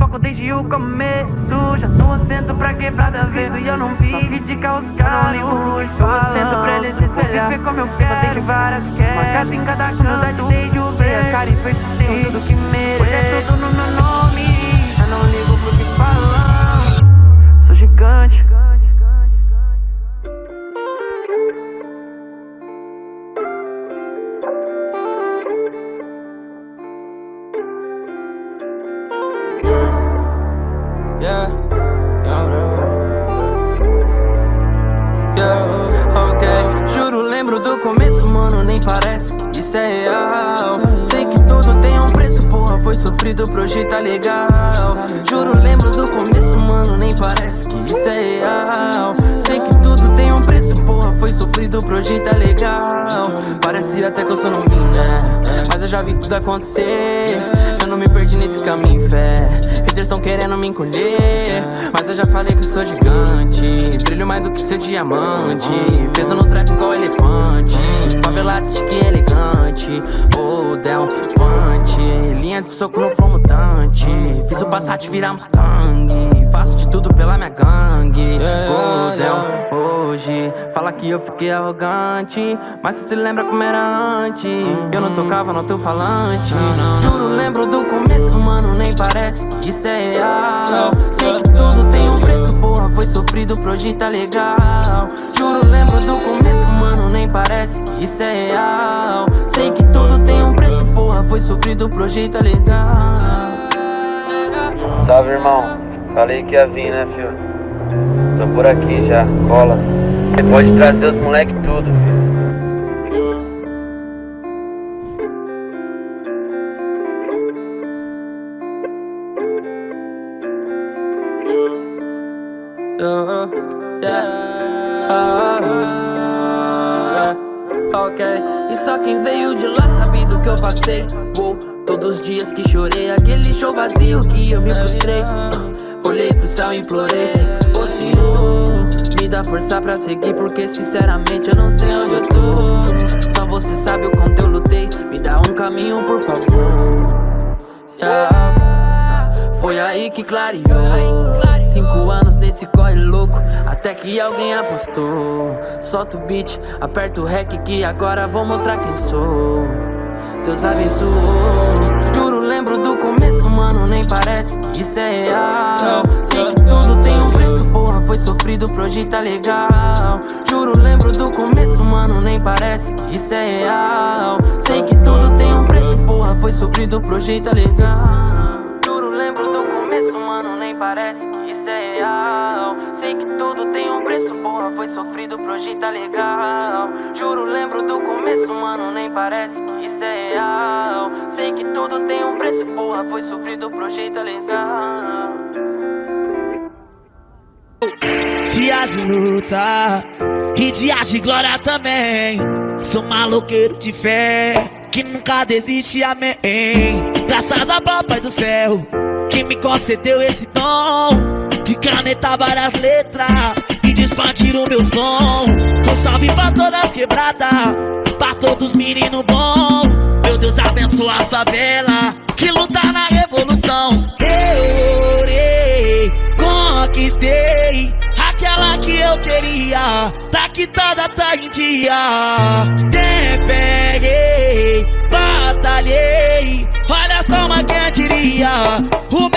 foco desde o começo. Já tô assento pra quebrada vez. E eu não vive de calçar. Eu não ligo pro assento pra ele se espelhar. Viver como eu quero, deixo várias queres. Uma casa em cada canto, desde o ver a cara e persistir tudo que mereço. Hoje é tudo no meu nome. Eu não ligo pro que falam. Sou gigante. Yeah, ok. Juro, lembro do começo, mano, nem parece que isso é real. Sei que tudo tem um preço, porra, foi sofrido pra hoje tá legal. Juro, lembro do começo, mano, nem parece que isso é real. Sei que tudo tem um preço, porra, foi sofrido pra hoje tá legal. Parece até que eu sou novinho, né? Mas eu já vi tudo acontecer. Eu não me perdi nesse caminho, fé. Haters tão querendo me encolher, mas eu já falei que eu sou gigante. Brilho mais do que seu diamante. Peso no trap igual elefante. Favelado, chique elegante. Oh, Del Fante. Linha de soco no flow mutante. Fiz o Passat virar Mustang. Faço de tudo pela minha gangue. Oh, Del, hoje fala que eu fiquei arrogante, mas tu se lembra como era antes. Eu não tocava no teu falante. Juro, lembro do começo, mano, nem parece que isso é real. Sei que tudo tem um preço, porra, foi sofrido pra hoje tá legal. Juro, lembro do começo, mano, nem parece que isso é real. Sei que tudo tem um preço, porra, foi sofrido pra hoje tá legal. Salve, irmão. Falei que ia vir, né, filho? Tô por aqui já, cola. Você pode trazer os moleque tudo, filho. Ok, e só quem veio de lá sabe do que eu passei. Todos os dias que chorei, aquele show vazio que eu me frustrei. Olhei pro céu e implorei, ô Senhor, me dá força pra seguir, porque sinceramente eu não sei onde eu tô. Só você sabe o quanto eu lutei, me dá um caminho por favor. Foi aí que clareou. 5 anos nesse corre louco, até que alguém apostou. Solta o beat, aperta o rec que agora vou mostrar quem sou. Deus abençoou. Juro, lembro do começo, mano, nem parece que isso é real. Sei que tudo tem um preço, porra, foi sofrido pra hoje tá legal. Juro, lembro do começo, mano, nem parece que isso é real. Sei que tudo tem um preço, porra, foi sofrido pra hoje tá legal. Juro, lembro do começo, mano, nem parece que isso é real. Sei que tudo tem um preço, porra, foi sofrido pra hoje tá legal. Juro, lembro do começo, mano, nem parece que isso é real. Sei que tudo tem um preço, porra, foi sofrido pra hoje tá legal. Dias de luta e dias de glória também. Sou maloqueiro de fé que nunca desiste, amém. Graças ao papai do céu que me concedeu esse dom de caneta várias letras e de expandir o meu som. Um salve pra todas as quebradas, pra todos os meninos bons. Meu Deus abençoa as favelas que lutam na revolução. Eu orei, conquistei aquela que eu queria, tá quitada, tá em dia. Peguei, batalhei, olha só, mas quem diria? O